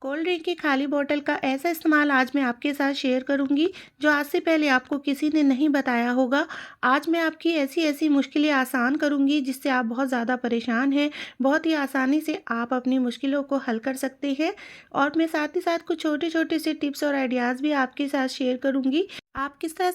Cold drink की खाली बोतल का ऐसा इस्तेमाल आज मैं आपके साथ शेयर करूंगी जो आज से पहले आपको किसी ने नहीं बताया होगा। आज मैं आपकी ऐसी ऐसी मुश्किलें आसान करूंगी जिससे आप बहुत ज़्यादा परेशान हैं। बहुत ही आसानी से आप अपनी मुश्किलों को हल कर सकते हैं। और मैं साथ ही साथ कुछ छोटे छोटे से टिप्स और आइडियाज़ भी आपके साथ शेयर करूंगी। आप किस तरह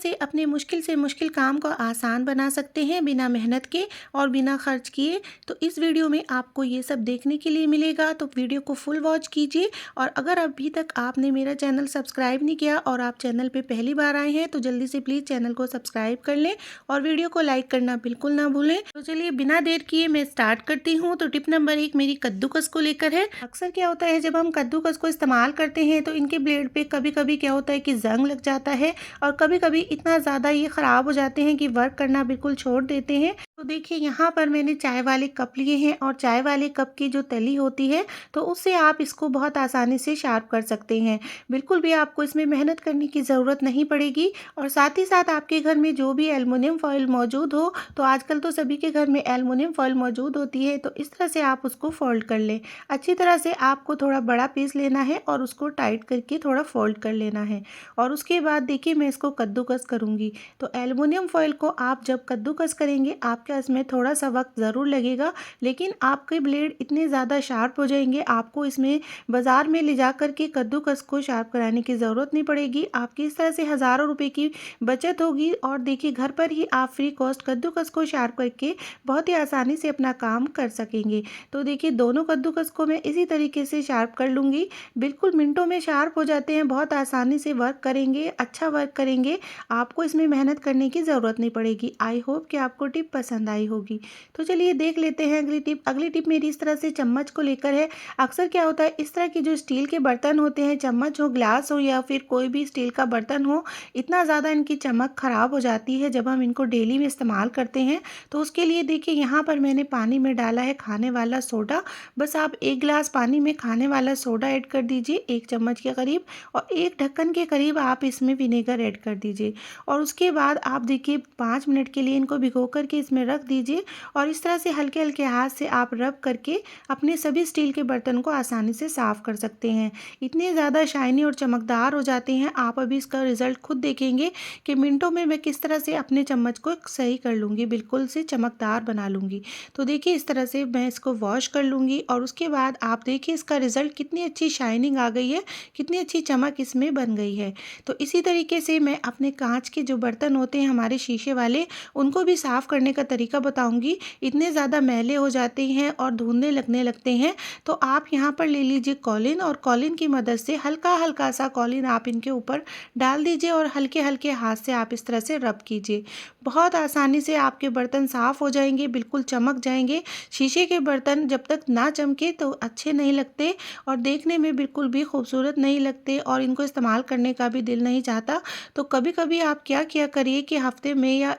से मुश्किल काम को आसान बना सकते हैं बिना मेहनत के और बिना खर्च किए। तो इस वीडियो में आपको ये सब देखने के लिए मिलेगा, तो वीडियो को फुल वॉच कीजिए। और अगर अभी तक आपने मेरा चैनल सब्सक्राइब नहीं किया और आप चैनल पे पहली बार आए हैं तो जल्दी से प्लीज़ चैनल को सब्सक्राइब कर लें और वीडियो को लाइक करना बिल्कुल ना भूलें। तो चलिए बिना देर किए मैं स्टार्ट करती हूँ। तो टिप नंबर 1 मेरी कद्दूकस को लेकर है। अक्सर क्या होता है, जब हम कद्दूकस को इस्तेमाल करते हैं तो इनके ब्लेड पे कभी कभी क्या होता है कि जंग लग जाता है और कभी कभी इतना ज़्यादा ये ख़राब हो जाते हैं कि वर्क करना बिल्कुल छोड़ देते हैं। तो देखिए यहाँ पर मैंने चाय वाले कप लिए हैं और चाय वाले कप की जो तली होती है तो उससे आप इसको बहुत आसानी से शार्प कर सकते हैं। बिल्कुल भी आपको इसमें मेहनत करने की ज़रूरत नहीं पड़ेगी। और साथ ही साथ आपके घर में जो भी एल्युमिनियम फॉइल मौजूद हो, तो आजकल तो सभी के घर में एल्युमिनियम फॉइल मौजूद होती है, तो इस तरह से आप उसको फोल्ड कर लें। अच्छी तरह से आपको थोड़ा बड़ा पीस लेना है और उसको टाइट करके थोड़ा फोल्ड कर लेना है। और उसके बाद देखिए मैं इसको कद्दूकस करूँगी। तो एल्युमिनियम फॉइल को आप जब कद्दूकस करेंगे आपका इसमें थोड़ा सा वक्त ज़रूर लगेगा, लेकिन आपके ब्लेड इतने ज़्यादा शार्प हो जाएंगे, आपको इसमें बाज़ार में ले जा कर के कद्दूकस को शार्प कराने की ज़रूरत नहीं पड़ेगी। आपकी इस तरह से हज़ारों रुपए की बचत होगी और देखिए घर पर ही आप फ्री कॉस्ट कद्दूकस को शार्प करके बहुत ही आसानी से अपना काम कर सकेंगे। तो देखिए दोनों कद्दूकस को मैं इसी तरीके से शार्प कर लूँगी। बिल्कुल मिनटों में शार्प हो जाते हैं, बहुत आसानी से वर्क करेंगे, अच्छा वर्क करेंगे। आपको इसमें मेहनत करने की ज़रूरत नहीं पड़ेगी। आई होप कि आपको टिप पसंद आई होगी। तो चलिए देख लेते हैं अगली टिप। अगली टिप मेरी इस तरह से चम्मच को लेकर है। अक्सर क्या होता है, इस तरह के जो स्टील के बर्तन होते हैं, चम्मच हो, ग्लास हो या फिर कोई भी स्टील का बर्तन हो, इतना ज़्यादा इनकी चमक ख़राब हो जाती है जब हम इनको डेली में इस्तेमाल करते हैं। तो उसके लिए देखिए यहाँ पर मैंने पानी में डाला है खाने वाला सोडा। बस आप 1 गिलास पानी में खाने वाला सोडा ऐड कर दीजिए, 1 चम्मच के करीब, और 1 ढक्कन के करीब आप इसमें विनेगर ऐड कर दीजिए। और उसके बाद आप देखिए 5 मिनट के लिए इनको भिगो करके इसमें रख दीजिए। और इस तरह से हल्के हल्के हाथ से आप रब करके अपने सभी स्टील के बर्तन को आसानी से साफ़ कर सकते हैं। इतने ज़्यादा शाइनी और चमकदार हो जाते हैं, आप अभी इसका रिज़ल्ट खुद देखेंगे कि मिनटों में मैं किस तरह से अपने चम्मच को सही कर लूँगी, बिल्कुल से चमकदार बना लूँगी। तो देखिए इस तरह से मैं इसको वॉश कर लूँगी और उसके बाद आप देखिए इसका रिज़ल्ट कितनी अच्छी शाइनिंग आ गई है, कितनी अच्छी चमक इसमें बन गई है। तो इसी तरीके से मैं अपने कांच के जो बर्तन होते हैं हमारे शीशे वाले, उनको भी साफ़ करने का तरीका बताऊँगी। इतने ज़्यादा मैले हो जाते हैं और धुंधले लगने लगते हैं, तो आप यहाँ पर ले लीजिए कॉलिन, और कॉलिन की मदद से हल्का हल्का सा कॉलिन आप इनके ऊपर डाल दीजिए और हल्के हल्के हाथ से आप इस तरह से रब कीजिए। बहुत आसानी से आपके बर्तन साफ़ हो जाएंगे, बिल्कुल चमक जाएंगे। शीशे के बर्तन जब तक ना चमके तो अच्छे नहीं लगते और देखने में बिल्कुल भी खूबसूरत नहीं लगते और इनको इस्तेमाल करने का भी दिल नहीं चाहता। तो कभी कभी आप क्या किया करिए कि हफ्ते में या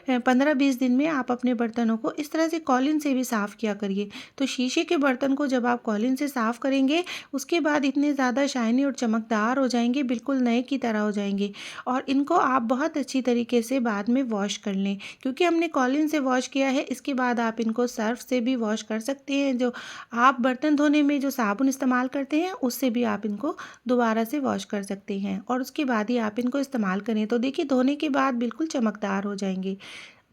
15-20 दिन में आप अपने बर्तनों को इस तरह से कॉलिन से भी साफ़ किया करिए। तो शीशे के बर्तन को जब आप कॉलिन से साफ़ करेंगे उसके बाद इतने ज़्यादा शाइनी और चमकदार हो जाएंगे, बिल्कुल नए की तरह हो जाएंगे। और इनको आप बहुत अच्छी तरीके से बाद में वॉश कर लें, क्योंकि हमने कॉलिन से वॉश किया है। इसके बाद आप इनको सर्फ से भी वॉश कर सकते हैं, जो आप बर्तन धोने में जो साबुन इस्तेमाल करते हैं उससे भी आप इनको दोबारा से वॉश कर सकते हैं और उसके बाद ही आप इनको इस्तेमाल करें। तो देखिए धोने के बाद बिल्कुल चमकदार हो जाएंगे।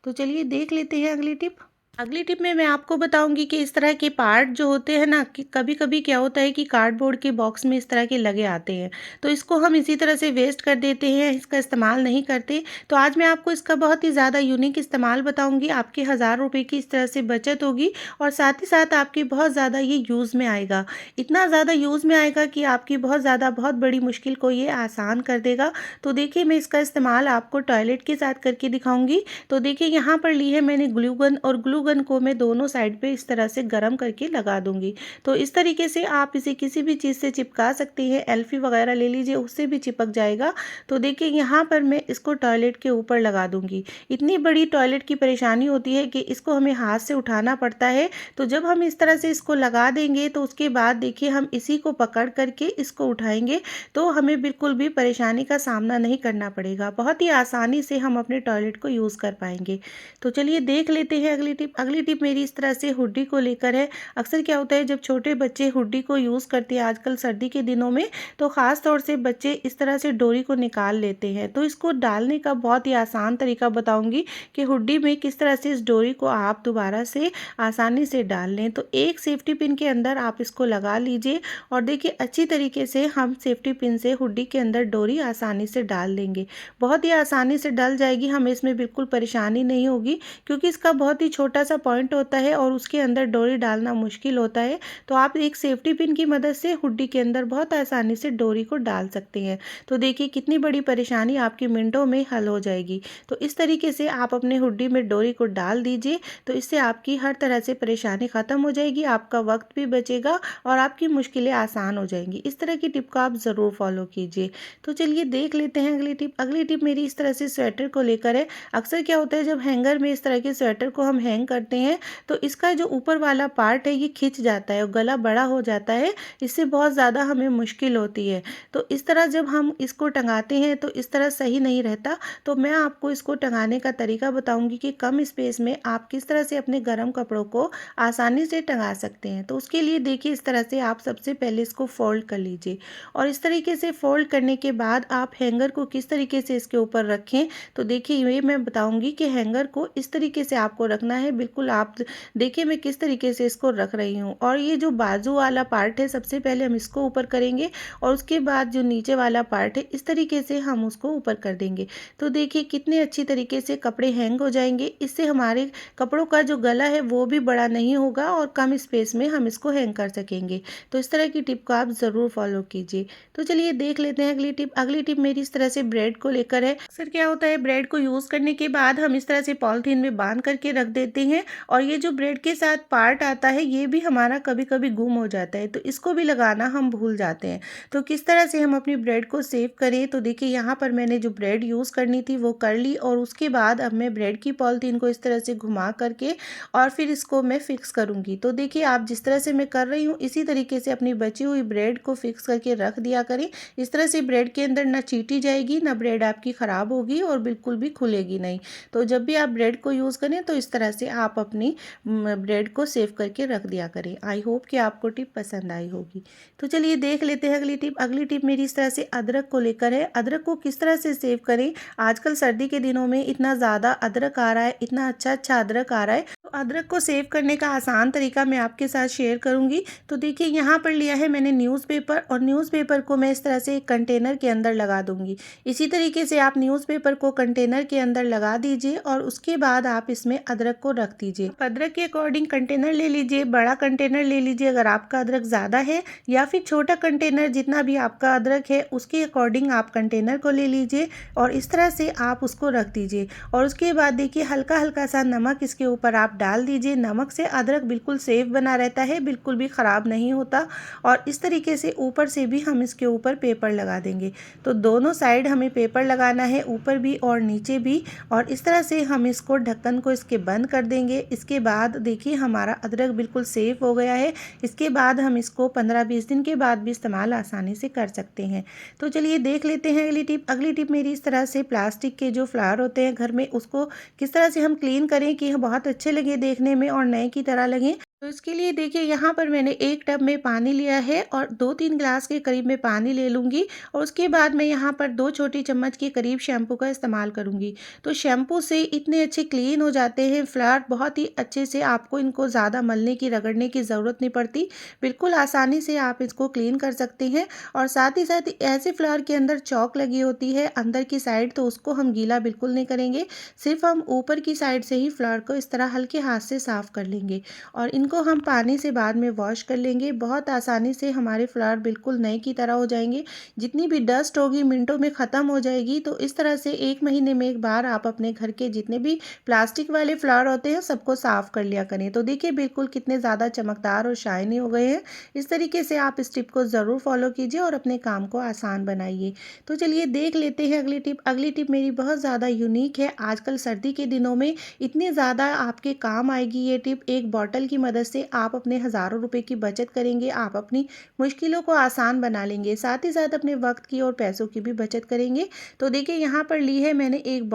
तो चलिए देख लेते हैं अगली टिप। अगली टिप में मैं आपको बताऊंगी कि इस तरह के पार्ट जो होते हैं ना, कि कभी कभी क्या होता है कि कार्डबोर्ड के बॉक्स में इस तरह के लगे आते हैं, तो इसको हम इसी तरह से वेस्ट कर देते हैं, इसका इस्तेमाल नहीं करते। तो आज मैं आपको इसका बहुत ही ज़्यादा यूनिक इस्तेमाल बताऊंगी। आपके 1000 रुपये की इस तरह से बचत होगी और साथ ही साथ आपकी बहुत ज़्यादा ये यूज़ में आएगा। इतना ज़्यादा यूज़ में आएगा कि आपकी बहुत बड़ी मुश्किल को ये आसान कर देगा। तो देखिए मैं इसका इस्तेमाल आपको टॉयलेट के साथ करके दिखाऊंगी। तो देखिए यहाँ पर ली है मैंने ग्लू गन, और ग्लू गन को मैं दोनों साइड पे इस तरह से गरम करके लगा दूंगी। तो इस तरीके से आप इसे किसी भी चीज़ से चिपका सकती हैं। एल्फी वगैरह ले लीजिए, उससे भी चिपक जाएगा। तो देखिए यहाँ पर मैं इसको टॉयलेट के ऊपर लगा दूंगी। इतनी बड़ी टॉयलेट की परेशानी होती है कि इसको हमें हाथ से उठाना पड़ता है। तो जब हम इस तरह से इसको लगा देंगे तो उसके बाद देखिए हम इसी को पकड़ करके इसको उठाएंगे, तो हमें बिल्कुल भी परेशानी का सामना नहीं करना पड़ेगा। बहुत ही आसानी से हम अपने टॉयलेट को यूज़ कर पाएंगे। तो चलिए देख लेते हैं अगली टिप। अगली टिप मेरी इस तरह से हुडी को लेकर है। अक्सर क्या होता है जब छोटे बच्चे हुडी को यूज़ करते हैं आजकल सर्दी के दिनों में, तो ख़ास तौर से बच्चे इस तरह से डोरी को निकाल लेते हैं। तो इसको डालने का बहुत ही आसान तरीका बताऊँगी कि हुडी में किस तरह से इस डोरी को आप दोबारा से आसानी से डाल लें। तो एक सेफ्टी पिन के अंदर आप इसको लगा लीजिए और देखिए अच्छी तरीके से हम सेफ्टी पिन से हुडी के अंदर डोरी आसानी से डाल देंगे। बहुत ही आसानी से डल जाएगी, हमें इसमें बिल्कुल परेशानी नहीं होगी क्योंकि इसका बहुत ही छोटा सा पॉइंट होता है और उसके अंदर डोरी डालना मुश्किल होता है। तो आप एक सेफ्टी पिन की मदद से हुडी के अंदर बहुत आसानी से डोरी को डाल सकते हैं। तो देखिए कितनी बड़ी परेशानी आपकी मिनटों में हल हो जाएगी। तो इस तरीके से आप अपने हुडी में डोरी को डाल दीजिए, तो इससे आपकी हर तरह से परेशानी ख़त्म हो जाएगी, आपका वक्त भी बचेगा और आपकी मुश्किलें आसान हो जाएंगी। इस तरह की टिप को आप ज़रूर फॉलो कीजिए। तो चलिए देख लेते हैं अगली टिप। अगली टिप मेरी इस तरह से स्वेटर को लेकर है। अक्सर क्या होता है जब हैंगर में इस तरह के स्वेटर को हम हैंग करते हैं तो इसका जो ऊपर वाला पार्ट है ये खिंच जाता है और गला बड़ा हो जाता है, इससे बहुत ज़्यादा हमें मुश्किल होती है। तो इस तरह जब हम इसको टंगाते हैं तो इस तरह सही नहीं रहता। तो मैं आपको इसको टंगाने का तरीका बताऊंगी कि कम स्पेस में आप किस तरह से अपने गर्म कपड़ों को आसानी से टंगा सकते हैं। तो उसके लिए देखिए इस तरह से आप सबसे पहले इसको फोल्ड कर लीजिए और इस तरीके से फोल्ड करने के बाद आप हैंगर को किस तरीके से इसके ऊपर रखें। तो देखिए ये मैं बताऊंगी कि हैंगर को इस तरीके से आपको रखना है। बिल्कुल आप देखिए मैं किस तरीके से इसको रख रही हूँ और ये जो बाजू वाला पार्ट है सबसे पहले हम इसको ऊपर करेंगे और उसके बाद जो नीचे वाला पार्ट है इस तरीके से हम उसको ऊपर कर देंगे। तो देखिए कितने अच्छी तरीके से कपड़े हैंग हो जाएंगे। इससे हमारे कपड़ों का जो गला है वो भी बड़ा नहीं होगा और कम स्पेस में हम इसको हैंग कर सकेंगे। तो इस तरह की टिप को आप ज़रूर फॉलो कीजिए। तो चलिए देख लेते हैं अगली टिप। अगली टिप मेरी इस तरह से ब्रेड को लेकर है। अक्सर क्या होता है ब्रेड को यूज़ करने के बाद हम इस तरह से पॉलिथीन में बांध करके रख देते हैं और ये जो ब्रेड के साथ पार्ट आता है ये भी हमारा कभी कभी गुम हो जाता है, तो इसको भी लगाना हम भूल जाते हैं। तो किस तरह से हम अपनी ब्रेड को सेव करें। तो देखिए यहाँ पर मैंने जो ब्रेड यूज़ करनी थी वो कर ली और उसके बाद अब मैं ब्रेड की पॉलिथीन को इस तरह से घुमा करके और फिर इसको मैं फिक्स करूँगी। तो देखिए आप जिस तरह से मैं कर रही हूँ इसी तरीके से अपनी बची हुई ब्रेड को फिक्स करके रख दिया करें। इस तरह से ब्रेड के अंदर ना चींटी जाएगी ना ब्रेड आपकी ख़राब होगी और बिल्कुल भी खुलेगी नहीं। तो जब भी आप ब्रेड को यूज़ करें तो इस तरह से आप अपनी ब्रेड को सेव करके रख दिया करें। आई होप कि आपको टिप पसंद आई होगी। तो चलिए देख लेते हैं अगली टिप। अगली टिप मेरी इस तरह से अदरक को लेकर है। अदरक को किस तरह से सेव करें। आजकल सर्दी के दिनों में इतना ज़्यादा अदरक आ रहा है, इतना अच्छा अदरक आ रहा है। तो अदरक को सेव करने का आसान तरीका मैं आपके साथ शेयर करूंगी। तो देखिए यहाँ पर लिया है मैंने न्यूज़पेपर और न्यूज़पेपर को मैं इस तरह से एक कंटेनर के अंदर लगा दूंगी। इसी तरीके से आप न्यूज़पेपर को कंटेनर के अंदर लगा दीजिए और उसके बाद आप इसमें अदरक को रख दीजिए। अदरक के अकॉर्डिंग कंटेनर ले लीजिए, बड़ा कंटेनर ले लीजिए अगर आपका अदरक ज़्यादा है, या फिर छोटा कंटेनर जितना भी आपका अदरक है उसके अकॉर्डिंग आप कंटेनर को ले लीजिए और इस तरह से आप उसको रख दीजिए। और उसके बाद देखिए हल्का हल्का सा नमक इसके ऊपर आप डाल दीजिए। नमक से अदरक बिल्कुल सेफ बना रहता है, बिल्कुल भी ख़राब नहीं होता। और इस तरीके से ऊपर से भी हम इसके ऊपर पेपर लगा देंगे। तो दोनों साइड हमें पेपर लगाना है, ऊपर भी और नीचे भी। और इस तरह से हम इसको ढक्कन को इसके बंद कर देंगे। इसके बाद देखिए हमारा अदरक बिल्कुल सेफ हो गया है। इसके बाद हम इसको 15-20 दिन के बाद भी इस्तेमाल आसानी से कर सकते हैं। तो चलिए देख लेते हैं अगली टिप। अगली टिप मेरी इस तरह से प्लास्टिक के जो फ्लावर होते हैं घर में उसको किस तरह से हम क्लीन करें कि बहुत अच्छे लगे देखने में और नए की तरह लगें। तो इसके लिए देखिए यहाँ पर मैंने एक टब में पानी लिया है और 2-3 ग्लास के करीब में पानी ले लूँगी और उसके बाद मैं यहाँ पर 2 छोटी चम्मच के करीब शैम्पू का इस्तेमाल करूँगी। तो शैम्पू से इतने अच्छे क्लीन हो जाते हैं फ्लावर, बहुत ही अच्छे से, आपको इनको ज़्यादा मलने की रगड़ने की ज़रूरत नहीं पड़ती। बिल्कुल आसानी से आप इसको क्लीन कर सकते हैं। और साथ ही साथ ऐसे फ्लावर के अंदर चॉक लगी होती है अंदर की साइड, तो उसको हम गीला बिल्कुल नहीं करेंगे, सिर्फ हम ऊपर की साइड से ही फ्लावर को इस तरह हल्के हाथ से साफ़ कर लेंगे और इनको हम पानी से बाद में वॉश कर लेंगे। बहुत आसानी से हमारे फ्लावर बिल्कुल नए की तरह हो जाएंगे। जितनी भी डस्ट होगी मिनटों में ख़त्म हो जाएगी। तो इस तरह से 1 महीने में एक बार आप अपने घर के जितने भी प्लास्टिक वाले फ्लावर होते हैं सबको साफ़ कर लिया करें। तो देखिए बिल्कुल कितने ज़्यादा चमकदार और शाइनी हो गए हैं। इस तरीके से आप इस टिप को ज़रूर फॉलो कीजिए और अपने काम को आसान बनाइए। तो चलिए देख लेते हैं अगली टिप। अगली टिप मेरी बहुत ज़्यादा यूनिक है। आजकल सर्दी के दिनों में इतनी ज़्यादा आपके काम आएगी ये टिप। एक बॉटल की मदद मदद से आप अपने हज़ारों रुपए की बचत करेंगे, आप अपनी मुश्किलों को आसान बना लेंगे, साथ ही साथ अपने वक्त की और पैसों की भी बचत करेंगे। तो देखिए यहाँ पर ली है मैंने एक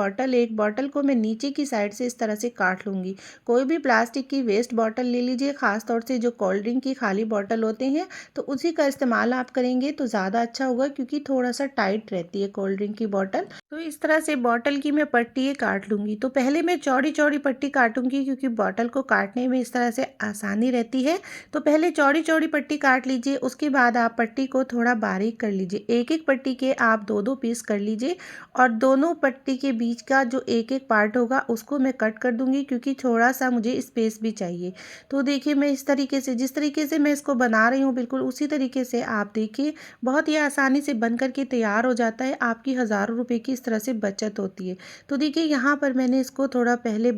बॉटल को मैं नीचे की साइड से इस तरह से काट लूँगी। कोई भी प्लास्टिक की वेस्ट बॉटल ले लीजिए, ख़ास तौर से जो कोल्ड ड्रिंक की खाली बॉटल होते हैं तो उसी का इस्तेमाल आप करेंगे तो ज़्यादा अच्छा होगा, क्योंकि थोड़ा सा टाइट रहती है कोल्ड ड्रिंक की बॉटल। तो इस तरह से बॉटल की मैं पट्टी काट लूँगी। तो पहले मैं चौड़ी चौड़ी पट्टी काटूंगी, क्योंकि बॉटल को काटने में इस तरह से आसानी रहती है। तो पहले चौड़ी चौड़ी पट्टी काट लीजिए, उसके बाद आप पट्टी को थोड़ा बारीक कर लीजिए। एक एक पट्टी के आप दो दो पीस कर लीजिए और दोनों पट्टी के बीच का जो एक एक पार्ट होगा उसको मैं कट कर दूंगी, क्योंकि थोड़ा सा मुझे स्पेस भी चाहिए। तो देखिए मैं इस तरीके से, जिस तरीके से मैं इसको बना रही हूँ बिल्कुल उसी तरीके से आप देखिए, बहुत ही आसानी से बन करके तैयार हो जाता है। आपकी हज़ारों रुपए की इस तरह से बचत होती है। तो देखिए यहाँ पर मैंने इसको थोड़ा पहले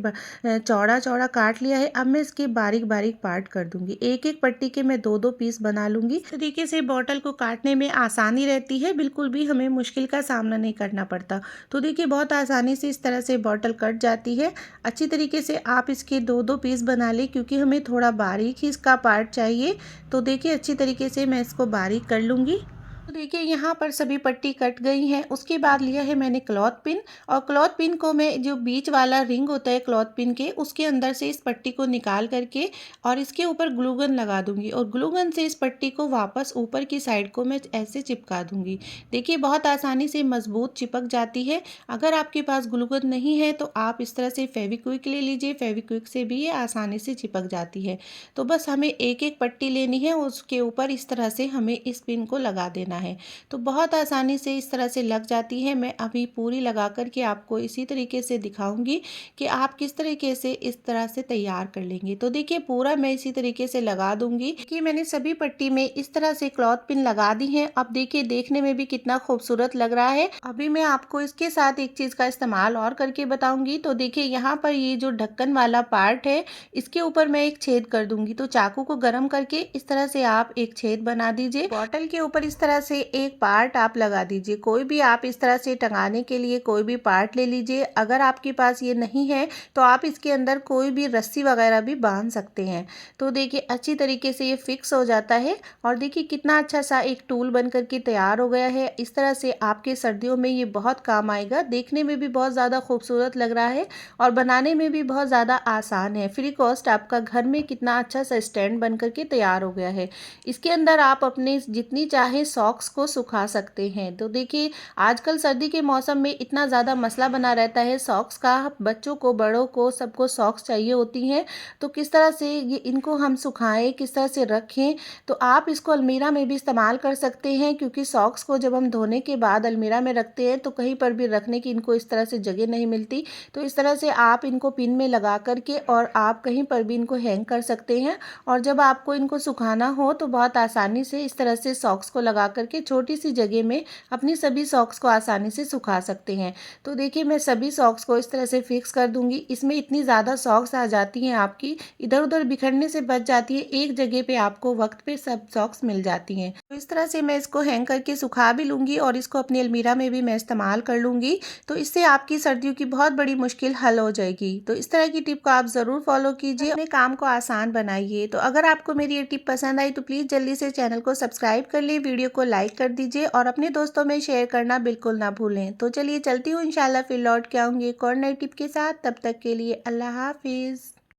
चौड़ा चौड़ा काट लिया है। अब मैं इसके बारीक बारीक पार्ट कर दूंगी। एक एक पट्टी के मैं दो दो पीस बना लूंगी। इस तरीके से बॉटल को काटने में आसानी रहती है, बिल्कुल भी हमें मुश्किल का सामना नहीं करना पड़ता। तो देखिए बहुत आसानी से इस तरह से बॉटल कट जाती है। अच्छी तरीके से आप इसके दो दो पीस बना लें, क्योंकि हमें थोड़ा बारीक ही इसका पार्ट चाहिए। तो देखिए अच्छी तरीके से मैं इसको बारीक कर लूँगी। तो देखिए यहाँ पर सभी पट्टी कट गई हैं। उसके बाद लिया है मैंने क्लॉथ पिन, और क्लॉथ पिन को मैं जो बीच वाला रिंग होता है क्लॉथ पिन के, उसके अंदर से इस पट्टी को निकाल करके और इसके ऊपर ग्लू गन लगा दूंगी, और ग्लू गन से इस पट्टी को वापस ऊपर की साइड को मैं ऐसे चिपका दूंगी। देखिए बहुत आसानी से मजबूत चिपक जाती है। अगर आपके पास ग्लू गन नहीं है तो आप इस तरह से फेविक्विक ले लीजिए, फेविक्विक से भी ये आसानी से चिपक जाती है। तो बस हमें एक एक पट्टी लेनी है, उसके ऊपर इस तरह से हमें इस पिन को लगा देना है। तो बहुत आसानी से इस तरह से लग जाती है। मैं अभी पूरी लगा करके आपको इसी तरीके से दिखाऊंगी कि आप किस तरीके से इस तरह से तैयार कर लेंगे। तो देखिए पूरा मैं इसी तरीके से लगा दूंगी कि मैंने सभी पट्टी में इस तरह से क्लॉथ पिन लगा दी है। अब देखिए देखने में भी कितना खूबसूरत लग रहा है। अभी मैं आपको इसके साथ एक चीज का इस्तेमाल और करके बताऊंगी। तो देखिए यहाँ पर ये जो ढक्कन वाला पार्ट है, इसके ऊपर मैं एक छेद कर दूंगी। तो चाकू को गर्म करके इस तरह से आप एक छेद बना दीजिए। बॉटल के ऊपर इस तरह से एक पार्ट आप लगा दीजिए। कोई भी आप इस तरह से टंगाने के लिए कोई भी पार्ट ले लीजिए। अगर आपके पास ये नहीं है तो आप इसके अंदर कोई भी रस्सी वगैरह भी बांध सकते हैं। तो देखिए अच्छी तरीके से ये फिक्स हो जाता है, और देखिए कितना अच्छा सा एक टूल बन करके तैयार हो गया है। इस तरह से आपके सर्दियों में ये बहुत काम आएगा। देखने में भी बहुत ज़्यादा खूबसूरत लग रहा है और बनाने में भी बहुत ज़्यादा आसान है। फ्री कॉस्ट आपका घर में कितना अच्छा सा स्टैंड बन करके तैयार हो गया है। इसके अंदर आप अपने जितनी चाहे सॉक्स को सुखा सकते हैं। तो देखिए आजकल सर्दी के मौसम में इतना ज़्यादा मसला बना रहता है सॉक्स का। बच्चों को बड़ों को सबको सॉक्स चाहिए होती हैं। तो किस तरह से ये इनको हम सुखाएं, किस तरह से रखें। तो आप इसको अलमीरा में भी इस्तेमाल कर सकते हैं, क्योंकि सॉक्स को जब हम धोने के बाद अलमीरा में रखते हैं तो कहीं पर भी रखने की इनको इस तरह से जगह नहीं मिलती। तो इस तरह से आप इनको पिन में लगा करके और आप कहीं पर भी इनको हैंग कर सकते हैं। और जब आपको इनको सुखाना हो तो बहुत आसानी से इस तरह से सॉक्स को लगा करके छोटी सी जगह में अपनी सभी सॉक्स को आसानी से सुखा सकते हैं। तो देखिए मैं सभी सॉक्स को इस तरह से फिक्स कर दूंगी। इसमें इतनी ज़्यादा सॉक्स आ जाती हैं, आपकी इधर उधर बिखरने से बच जाती है। एक जगह पे आपको वक्त पे सब सॉक्स मिल जाती हैं। तो इस तरह से मैं इसको हैंग करके सुखा भी लूँगी और इसको अपनी अलमीरा में भी मैं इस्तेमाल कर लूँगी। तो इससे आपकी सर्दियों की बहुत बड़ी मुश्किल हल हो जाएगी। तो इस तरह की टिप को आप ज़रूर फॉलो कीजिए, अपने काम को आसान बनाइए। तो अगर आपको मेरी ये टिप पसंद आई तो प्लीज़ जल्दी से चैनल को सब्सक्राइब कर लें, वीडियो को लाइक कर दीजिए और अपने दोस्तों में शेयर करना बिल्कुल ना भूलें। तो चलिए चलती हूँ, इंशाल्लाह फिर लौट के आऊँगी एक और नई टिप के साथ। तब तक के लिए अल्लाह हाफिज़।